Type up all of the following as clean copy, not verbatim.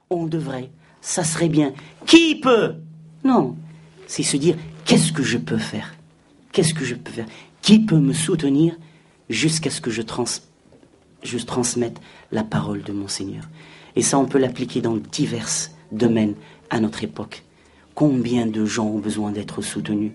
on devrait, ça serait bien. Qui peut? Non, c'est se dire, qu'est-ce que je peux faire? Qu'est-ce que je peux faire? Qui peut me soutenir jusqu'à ce que je transmette la parole de mon Seigneur? Et ça, on peut l'appliquer dans divers domaines à notre époque. Combien de gens ont besoin d'être soutenus?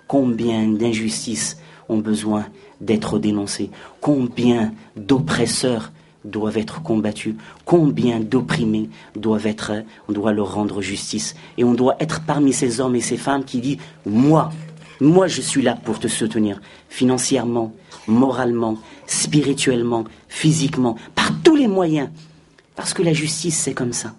Combien d'injustices ont besoin d'être dénoncées? Combien d'oppresseurs doivent être combattus? Combien d'opprimés on doit leur rendre justice? Et on doit être parmi ces hommes et ces femmes qui disent, moi je suis là pour te soutenir, financièrement, moralement, spirituellement, physiquement, par tous les moyens. Parce que la justice, c'est comme ça.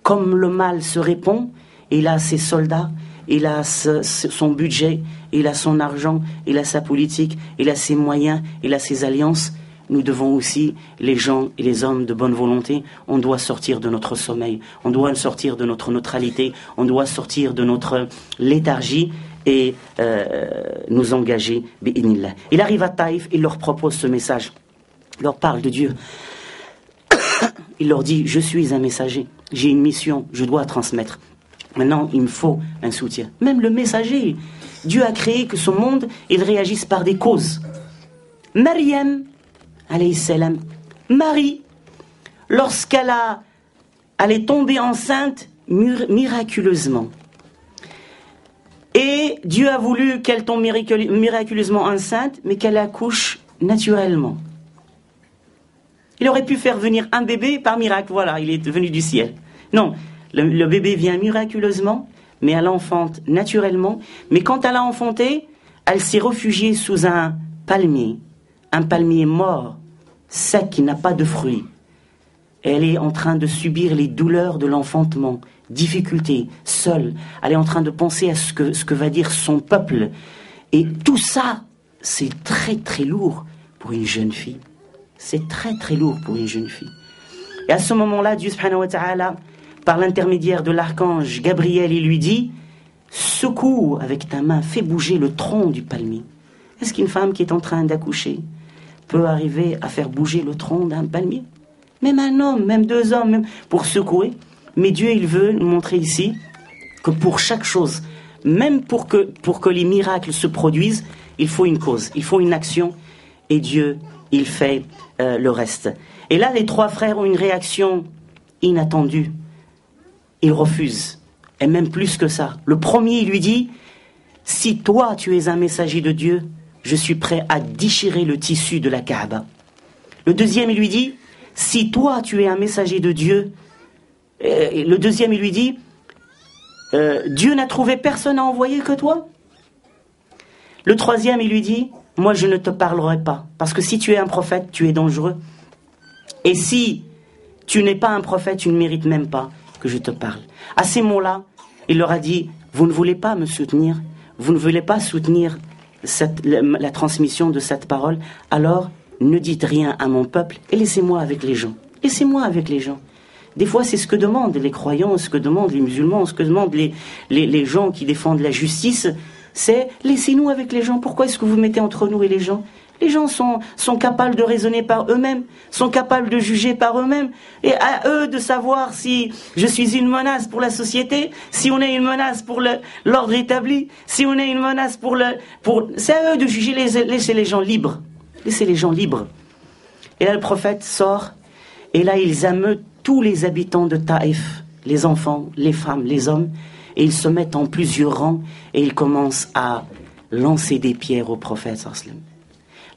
Comme le mal se répand, il a ses soldats, il a son budget, il a son argent, il a sa politique, il a ses moyens, il a ses alliances. Nous devons aussi, les gens et les hommes de bonne volonté, on doit sortir de notre sommeil, on doit sortir de notre neutralité, on doit sortir de notre léthargie et nous engager. Bi'idhnillah. Il arrive à Taïf, il leur propose ce message, il leur parle de Dieu. Il leur dit, je suis un messager, j'ai une mission, je dois transmettre. Maintenant, il me faut un soutien. Même le messager, Dieu a créé que ce monde, il réagisse par des causes. Maryam, alayhi salam, Marie, lorsqu'elle est tombée enceinte miraculeusement. Et Dieu a voulu qu'elle tombe miraculeusement enceinte, mais qu'elle accouche naturellement. Il aurait pu faire venir un bébé par miracle, voilà, il est venu du ciel. Non, le bébé vient miraculeusement, mais elle enfante naturellement. Mais quand elle a enfanté, elle s'est réfugiée sous un palmier mort, sec, qui n'a pas de fruits. Elle est en train de subir les douleurs de l'enfantement, difficultés, seule. Elle est en train de penser à ce que va dire son peuple. Et tout ça, c'est très très lourd pour une jeune fille. C'est très très lourd pour une jeune fille. Et à ce moment-là, Dieu subhanahu wa ta'ala, par l'intermédiaire de l'archange Gabriel, il lui dit, secoue avec ta main, fais bouger le tronc du palmier. Est-ce qu'une femme qui est en train d'accoucher peut arriver à faire bouger le tronc d'un palmier? Même un homme, même deux hommes, même pour secouer. Mais Dieu, il veut nous montrer ici que pour chaque chose, même pour que les miracles se produisent, il faut une cause, il faut une action. Et Dieu, il fait le reste. Et là, les trois frères ont une réaction inattendue. Ils refusent. Et même plus que ça. Le premier, il lui dit, si toi, tu es un messager de Dieu, je suis prêt à déchirer le tissu de la Kaaba. Le deuxième, il lui dit, si toi, tu es un messager de Dieu, le deuxième, il lui dit, Dieu n'a trouvé personne à envoyer que toi. Le troisième, il lui dit, moi, je ne te parlerai pas. Parce que si tu es un prophète, tu es dangereux. Et si tu n'es pas un prophète, tu ne mérites même pas que je te parle. À ces mots-là, il leur a dit, vous ne voulez pas me soutenir, vous ne voulez pas soutenir la transmission de cette parole, alors ne dites rien à mon peuple et laissez-moi avec les gens. Laissez-moi avec les gens. Des fois, c'est ce que demandent les croyants, ce que demandent les musulmans, ce que demandent les gens qui défendent la justice, c'est laissez-nous avec les gens. Pourquoi est-ce que vous mettez entre nous et les gens? Les gens sont capables de raisonner par eux-mêmes, sont capables de juger par eux-mêmes. Et à eux de savoir si je suis une menace pour la société, si on est une menace pour l'ordre établi, si on est une menace c'est à eux de juger, laissez les gens libres. Laissez les gens libres. Et là, le prophète sort, et là, ils ameutent tous les habitants de Taïf, les enfants, les femmes, les hommes, et ils se mettent en plusieurs rangs, et ils commencent à lancer des pierres au prophète sallam.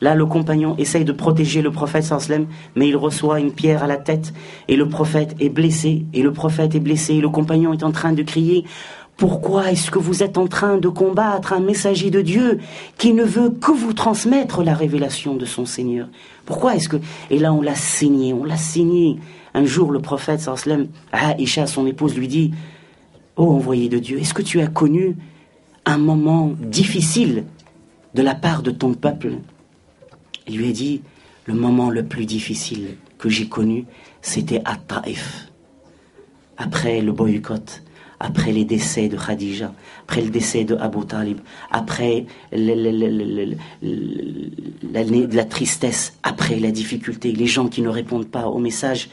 Là, le compagnon essaye de protéger le prophète sallam, mais il reçoit une pierre à la tête, et le prophète est blessé, et le compagnon est en train de crier, pourquoi est-ce que vous êtes en train de combattre un messager de Dieu qui ne veut que vous transmettre la révélation de son Seigneur? Pourquoi est-ce que... Et là, on l'a saigné. Un jour, le prophète sallam, Aïcha, son épouse, lui dit, ô envoyé de Dieu, est-ce que tu as connu un moment difficile de la part de ton peuple? Il lui a dit, le moment le plus difficile que j'ai connu, c'était à Taïf. Après le boycott, après les décès de Khadija, après le décès de Abu Talib, après la tristesse, après la difficulté, les gens qui ne répondent pas au message.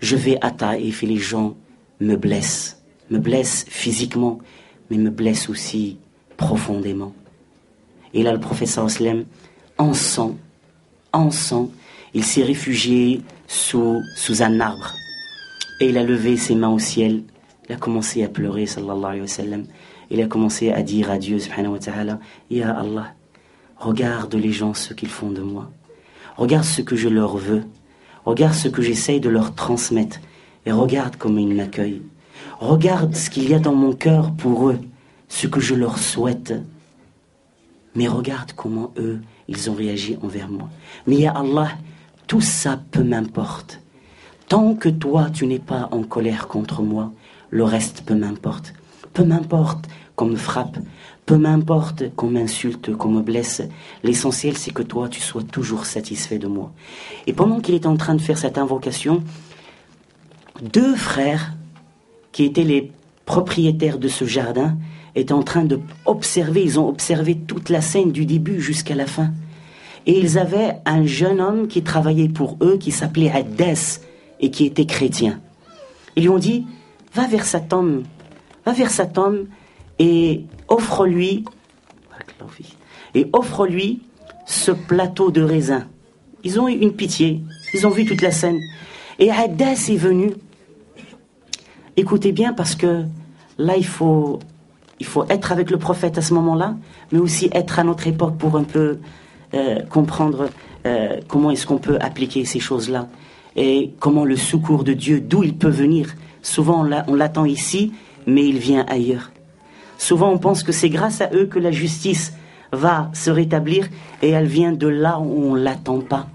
Je vais à Taïf et les gens me blessent physiquement, mais me blessent aussi profondément. Et là, le prophète sallam, en sang, il s'est réfugié sous un arbre. Et il a levé ses mains au ciel. Il a commencé à pleurer, sallallahu alayhi wa sallam. Il a commencé à dire à Dieu, subhanahu wa ta'ala, Ya Allah, regarde les gens ce qu'ils font de moi. Regarde ce que je leur veux. Regarde ce que j'essaye de leur transmettre. Et regarde comment ils m'accueillent. Regarde ce qu'il y a dans mon cœur pour eux, ce que je leur souhaite. Mais regarde comment eux, ils ont réagi envers moi. Mais ya Allah, tout ça peu m'importe. Tant que toi, tu n'es pas en colère contre moi, le reste peu m'importe. Peu m'importe qu'on me frappe, peu m'importe qu'on m'insulte, qu'on me blesse. L'essentiel, c'est que toi, tu sois toujours satisfait de moi. Et pendant qu'il était en train de faire cette invocation, 2 frères, qui étaient les propriétaires de ce jardin, étaient en train d'observer, ils ont observé toute la scène du début jusqu'à la fin. Et ils avaient un jeune homme qui travaillait pour eux, qui s'appelait Addas, et qui était chrétien. Ils lui ont dit, va vers cet homme et offre-lui ce plateau de raisin. Ils ont eu une pitié, ils ont vu toute la scène. Et Addas est venu. Écoutez bien, parce que là, il faut être avec le prophète à ce moment-là, mais aussi être à notre époque pour un peu comprendre comment est-ce qu'on peut appliquer ces choses-là et comment le secours de Dieu, d'où il peut venir. Souvent, on l'attend ici, mais il vient ailleurs. Souvent, on pense que c'est grâce à eux que la justice va se rétablir et elle vient de là où on ne l'attend pas.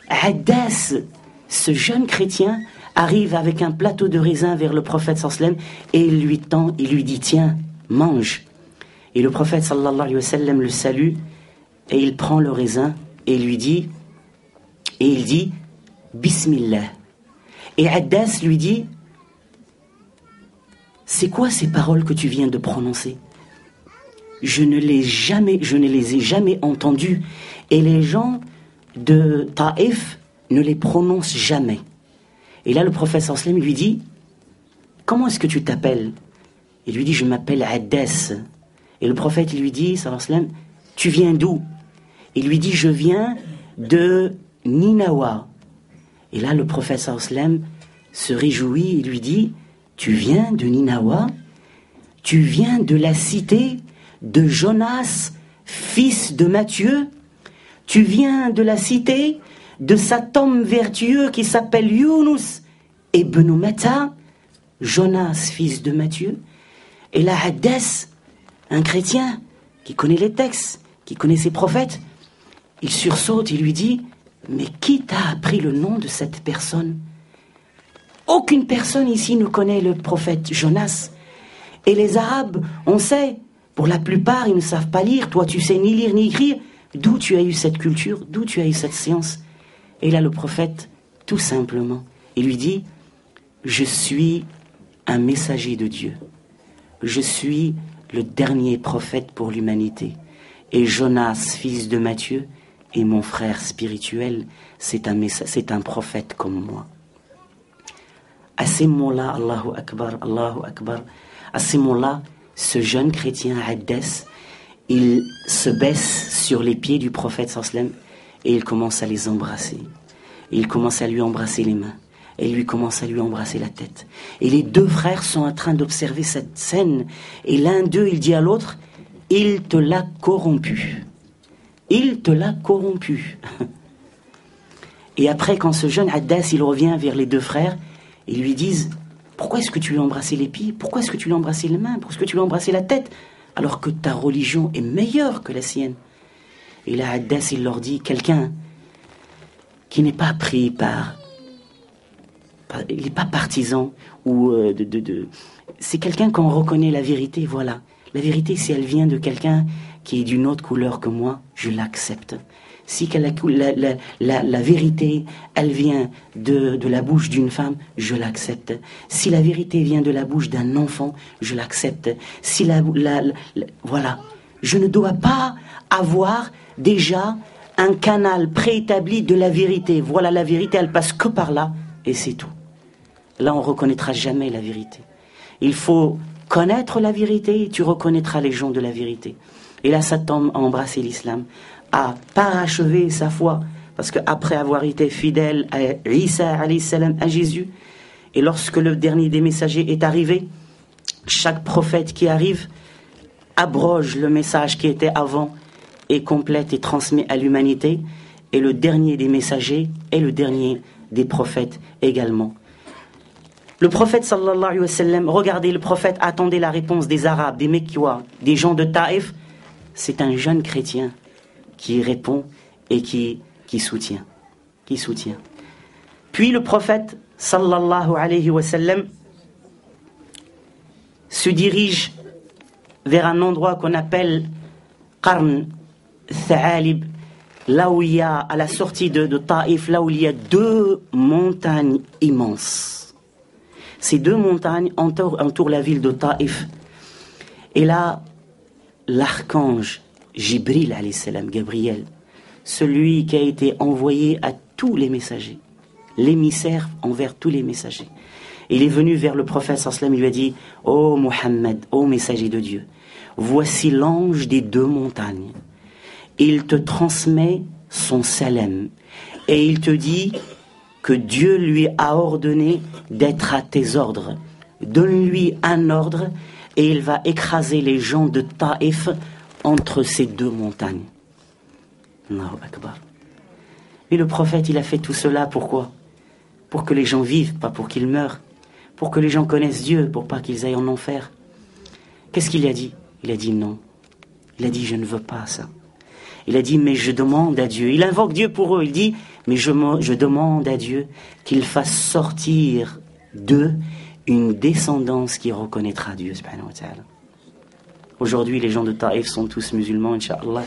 Addas, ce jeune chrétien, arrive avec un plateau de raisin vers le prophète sallam et il lui tend, il lui dit, tiens, mange. Et le prophète sallallahu alayhi wa sallam le salue et il prend le raisin et il dit, Bismillah. Et Addas lui dit, c'est quoi ces paroles que tu viens de prononcer? Je ne les ai jamais entendues et les gens de Taïf ne les prononcent jamais. Et là, le prophète sallam lui dit, comment est-ce que tu t'appelles? Il lui dit, je m'appelle Addas. Et le prophète lui dit, sallam, tu viens d'où? Il lui dit, je viens de Ninawa. Et là, le prophète sallam se réjouit et lui dit, tu viens de Ninawa? Tu viens de la cité de Jonas, fils de Matthieu? Tu viens de la cité de cet homme vertueux qui s'appelle Yunus ibn Matta, Jonas, fils de Matthieu? Et là, Addas, un chrétien qui connaît les textes, qui connaît ses prophètes, il sursaute, il lui dit, mais qui t'a appris le nom de cette personne? Aucune personne ici ne connaît le prophète Jonas. Et les Arabes, on sait, pour la plupart, ils ne savent pas lire. Toi, tu sais ni lire ni écrire. D'où tu as eu cette culture? D'où tu as eu cette science? Et là, le prophète, tout simplement, il lui dit, je suis un messager de Dieu. Je suis le dernier prophète pour l'humanité. Et Jonas, fils de Matthieu, est mon frère spirituel. C'est un prophète comme moi. À ces mots-là, Allahu Akbar, à ces mots-là, ce jeune chrétien, Addas, il se baisse sur les pieds du prophète sallam et il commence à les embrasser. Et il commence à lui embrasser les mains. Et lui commence à lui embrasser la tête. Et les 2 frères sont en train d'observer cette scène. Et l'un d'eux, il dit à l'autre, il te l'a corrompu. Il te l'a corrompu. Et après, quand ce jeune Addas, il revient vers les 2 frères, ils lui disent, pourquoi est-ce que tu lui as embrassé les pieds? Pourquoi est-ce que tu lui as embrassé les mains? Pourquoi est-ce que tu lui as embrassé la tête? Alors que ta religion est meilleure que la sienne. Et là, Addas, il leur dit, quelqu'un qui n'est pas pris par il n'est pas partisan ou c'est quelqu'un quand on reconnaît la vérité, voilà. La vérité, si elle vient de quelqu'un qui est d'une autre couleur que moi, je l'accepte. Si la vérité, elle vient de la bouche d'une femme, je l'accepte. Si la vérité vient de la bouche d'un enfant, je l'accepte. Si voilà. Je ne dois pas avoir déjà un canal préétabli de la vérité. Voilà, la vérité, elle passe que par là. et c'est tout. Là, on ne reconnaîtra jamais la vérité. Il faut connaître la vérité et tu reconnaîtras les gens de la vérité. Et là, Satan a embrassé l'islam, a parachevé sa foi, parce qu'après avoir été fidèle à Isa alayhi salam, à Jésus, et lorsque le dernier des messagers est arrivé, chaque prophète qui arrive abroge le message qui était avant et complète et transmet à l'humanité, et le dernier des messagers est le dernier des prophètes également. Le prophète sallallahu alayhi wa sallam, regardez, le prophète attendait la réponse des Arabes, des Mekkiwa, des gens de Taïf. C'est un jeune chrétien qui répond et qui soutient. Puis le prophète sallallahu alayhi wa sallam se dirige vers un endroit qu'on appelle Qarn Tha'alib, là où il y a, à la sortie de Taïf, là où il y a 2 montagnes immenses. Ces 2 montagnes entourent la ville de Taïf. Et là, l'archange Jibril alayhi salam, Gabriel, celui qui a été envoyé à tous les messagers, l'émissaire envers tous les messagers. Il est venu vers le prophète sallallahu alayhi wa sallam, il lui a dit: ô Mohammed, ô messager de Dieu, voici l'ange des 2 montagnes. Il te transmet son salam et il te dit que Dieu lui a ordonné d'être à tes ordres. Donne-lui un ordre et il va écraser les gens de Taïf entre ces 2 montagnes. Allahu Akbar. Et le prophète, il a fait tout cela pourquoi? Pour que les gens vivent, pas pour qu'ils meurent. Pour que les gens connaissent Dieu, pour pas qu'ils aillent en enfer. Qu'est-ce qu'il a dit? Il a dit non. Il a dit: je ne veux pas ça. Il a dit: mais je demande à Dieu. Il invoque Dieu pour eux. Il dit: mais je demande à Dieu qu'il fasse sortir d'eux une descendance qui reconnaîtra Dieu subhanahu wa ta'ala. Aujourd'hui, les gens de Taïf sont tous musulmans, Inch'Allah.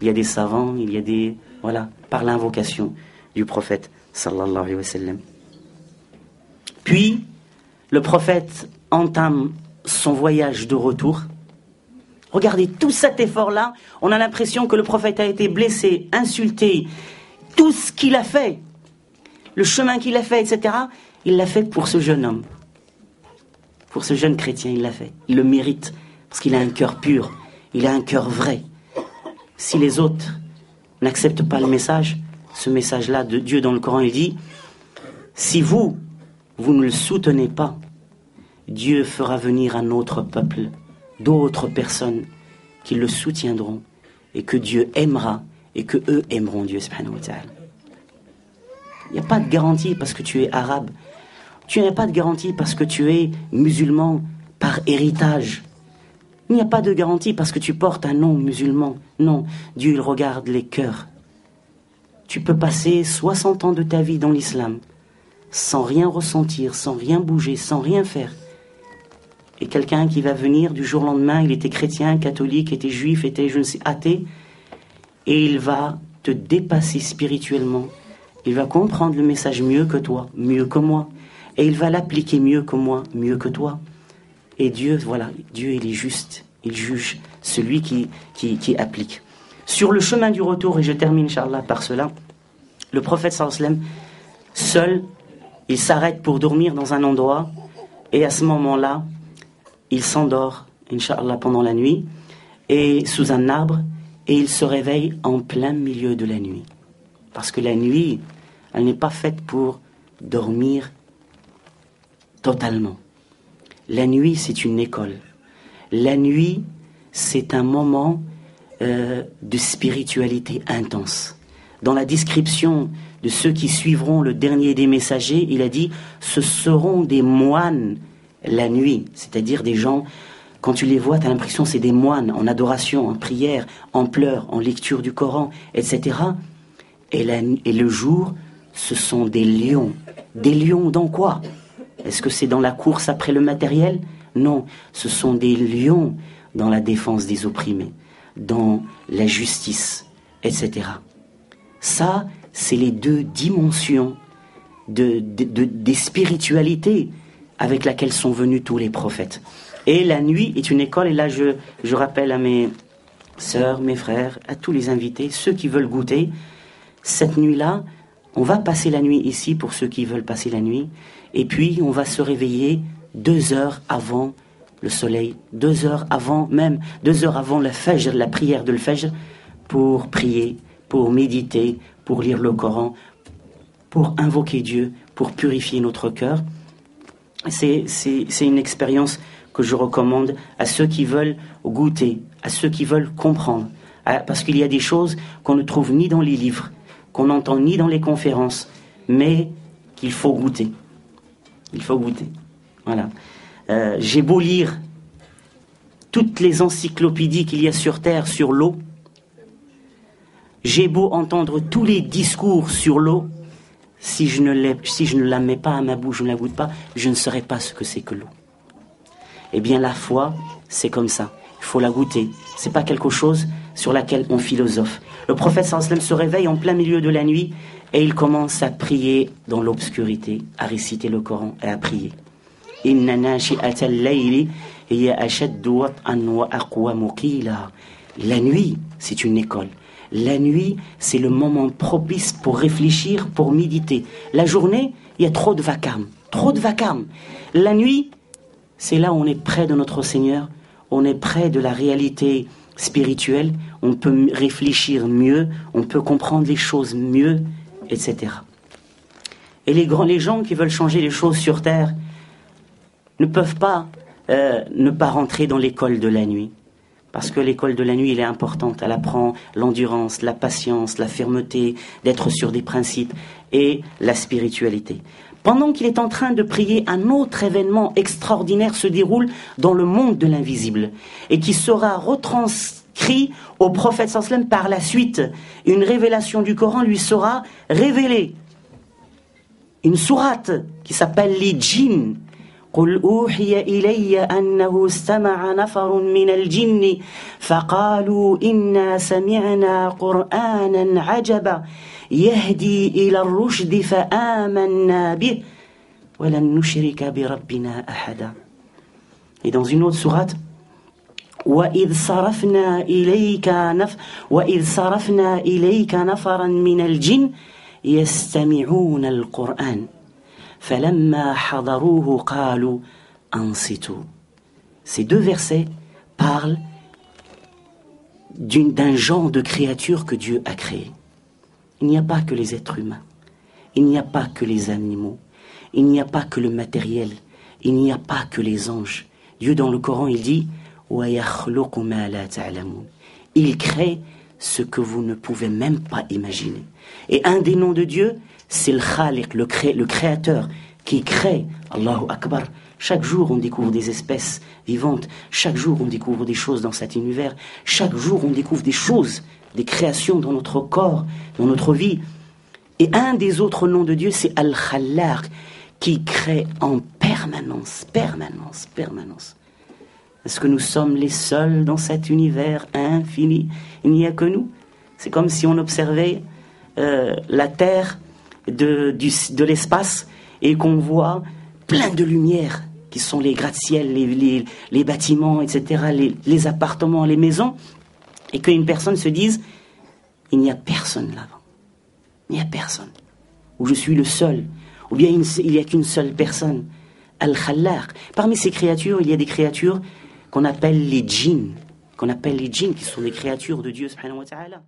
Il y a des savants, il y a des... Voilà, par l'invocation du prophète, sallallahu alayhi wa sallam. Puis, le prophète entame son voyage de retour. Regardez, tout cet effort-là, on a l'impression que le prophète a été blessé, insulté. Tout ce qu'il a fait, le chemin qu'il a fait, etc., il l'a fait pour ce jeune homme. Pour ce jeune chrétien, il l'a fait. Il le mérite, parce qu'il a un cœur pur, il a un cœur vrai. Si les autres n'acceptent pas le message, ce message-là de Dieu dans le Coran, il dit: si vous ne le soutenez pas, Dieu fera venir un autre peuple, d'autres personnes qui le soutiendront et que Dieu aimera et que eux aimeront Dieu subhanahu wa ta'ala. Il n'y a pas de garantie parce que tu es arabe. Tu n'as pas de garantie parce que tu es musulman par héritage. Il n'y a pas de garantie parce que tu portes un nom musulman. Non, Dieu il regarde les cœurs. Tu peux passer 60 ans de ta vie dans l'islam sans rien ressentir, sans rien bouger, sans rien faire. Et quelqu'un qui va venir du jour au lendemain, il était chrétien, catholique, était juif, était je ne sais athée, et il va te dépasser spirituellement. Il va comprendre le message mieux que toi, mieux que moi, et il va l'appliquer mieux que moi, mieux que toi. Et Dieu, voilà, Dieu il est juste, il juge celui qui applique. Sur le chemin du retour, et je termine Inch'Allah par cela, le prophète sallallahu alayhi wa sallam, seul, il s'arrête pour dormir dans un endroit, et à ce moment-là, il s'endort, Inch'Allah, pendant la nuit, et sous un arbre, et il se réveille en plein milieu de la nuit. Parce que la nuit, elle n'est pas faite pour dormir totalement. La nuit, c'est une école. La nuit, c'est un moment de spiritualité intense. Dans la description de ceux qui suivront le dernier des messagers, il a dit « ce seront des moines la nuit », c'est-à-dire des gens, quand tu les vois, tu as l'impression que c'est des moines en adoration, en prière, en pleurs, en lecture du Coran, etc. Et le jour, ce sont des lions. Des lions dans quoi? Est-ce que c'est dans la course après le matériel? Non, ce sont des lions dans la défense des opprimés, dans la justice, etc. Ça, c'est les 2 dimensions des spiritualités avec laquelle sont venus tous les prophètes. Et la nuit est une école, et là je rappelle à mes sœurs, mes frères, à tous les invités, ceux qui veulent goûter, cette nuit-là, On va passer la nuit ici pour ceux qui veulent passer la nuit. Et puis, on va se réveiller 2 heures avant le soleil, 2 heures avant, même 2 heures avant la fajr, la prière de l'fajr, pour prier, pour méditer, pour lire le Coran, pour invoquer Dieu, pour purifier notre cœur. C'est une expérience que je recommande à ceux qui veulent goûter, à ceux qui veulent comprendre. Parce qu'il y a des choses qu'on ne trouve ni dans les livres, qu'on n'entend ni dans les conférences, mais qu'il faut goûter. Il faut goûter. Voilà. J'ai beau lire toutes les encyclopédies qu'il y a sur Terre sur l'eau, j'ai beau entendre tous les discours sur l'eau, si je ne la mets pas à ma bouche, je ne la goûte pas, je ne saurais pas ce que c'est que l'eau. Eh bien la foi, c'est comme ça. Il faut la goûter. C'est pas quelque chose sur laquelle on philosophe. Le prophète sallallahu alayhi wa sallam se réveille en plein milieu de la nuit et il commence à prier dans l'obscurité, à réciter le Coran et à prier. Inna nashi'ata al-layli hiya ashaddu wat'an wa aqwamu qila. La nuit, c'est une école. La nuit, c'est le moment propice pour réfléchir, pour méditer. La journée, il y a trop de vacarme. Trop de vacarme. La nuit, c'est là où on est près de notre Seigneur, on est près de la réalité spirituelle, on peut réfléchir mieux, on peut comprendre les choses mieux, etc. Et les gens qui veulent changer les choses sur Terre ne peuvent pas ne pas rentrer dans l'école de la nuit. Parce que l'école de la nuit, elle est importante. Elle apprend l'endurance, la patience, la fermeté, d'être sur des principes et la spiritualité. Pendant qu'il est en train de prier, un autre événement extraordinaire se déroule dans le monde de l'invisible et qui sera retranscrit au prophète sallallahu alayhi wa sallam par la suite. Une révélation du Coran lui sera révélée. Une sourate qui s'appelle les djinns. قل أوحي إلي أنه استمع نفر من الجن فقالوا إنا سمعنا قرآنا عجبا يهدي إلى الرشد فآمنا به ولن نشرك بربنا أحدا. Et dans une autre sourate, وإذ صرفنا إليك نفرا من الجن يستمعون القرآن فلما حضروه قالوا أنصتوا. Ces 2 versets parlent d'un genre de créature que Dieu a créé. Il n'y a pas que les êtres humains, il n'y a pas que les animaux, il n'y a pas que le matériel, il n'y a pas que les anges. Dieu dans le Coran il dit وَيَخْلُقُ مَا لَا تَعْلَمُونَ. Il crée ce que vous ne pouvez même pas imaginer. Et un des noms de Dieu, c'est le Khaliq, le créateur, qui crée. Allahu Akbar. Chaque jour, on découvre des espèces vivantes. Chaque jour, on découvre des choses dans cet univers. Chaque jour, on découvre des choses, des créations dans notre corps, dans notre vie. Et un des autres noms de Dieu, c'est Al-Khallaq, qui crée en permanence. Est-ce que nous sommes les seuls dans cet univers infini? Il n'y a que nous. C'est comme si on observait la Terre de l'espace et qu'on voit plein de lumières qui sont les gratte-ciel, les bâtiments, etc., les appartements, les maisons, et qu'une personne se dise il n'y a personne là-bas. Il n'y a personne. Ou je suis le seul. Ou bien il n'y a qu'une seule personne. Al-Khallaq. Parmi ces créatures, il y a des créatures qu'on appelle les djinns, qui sont des créatures de Dieu subhanahu wa ta'ala.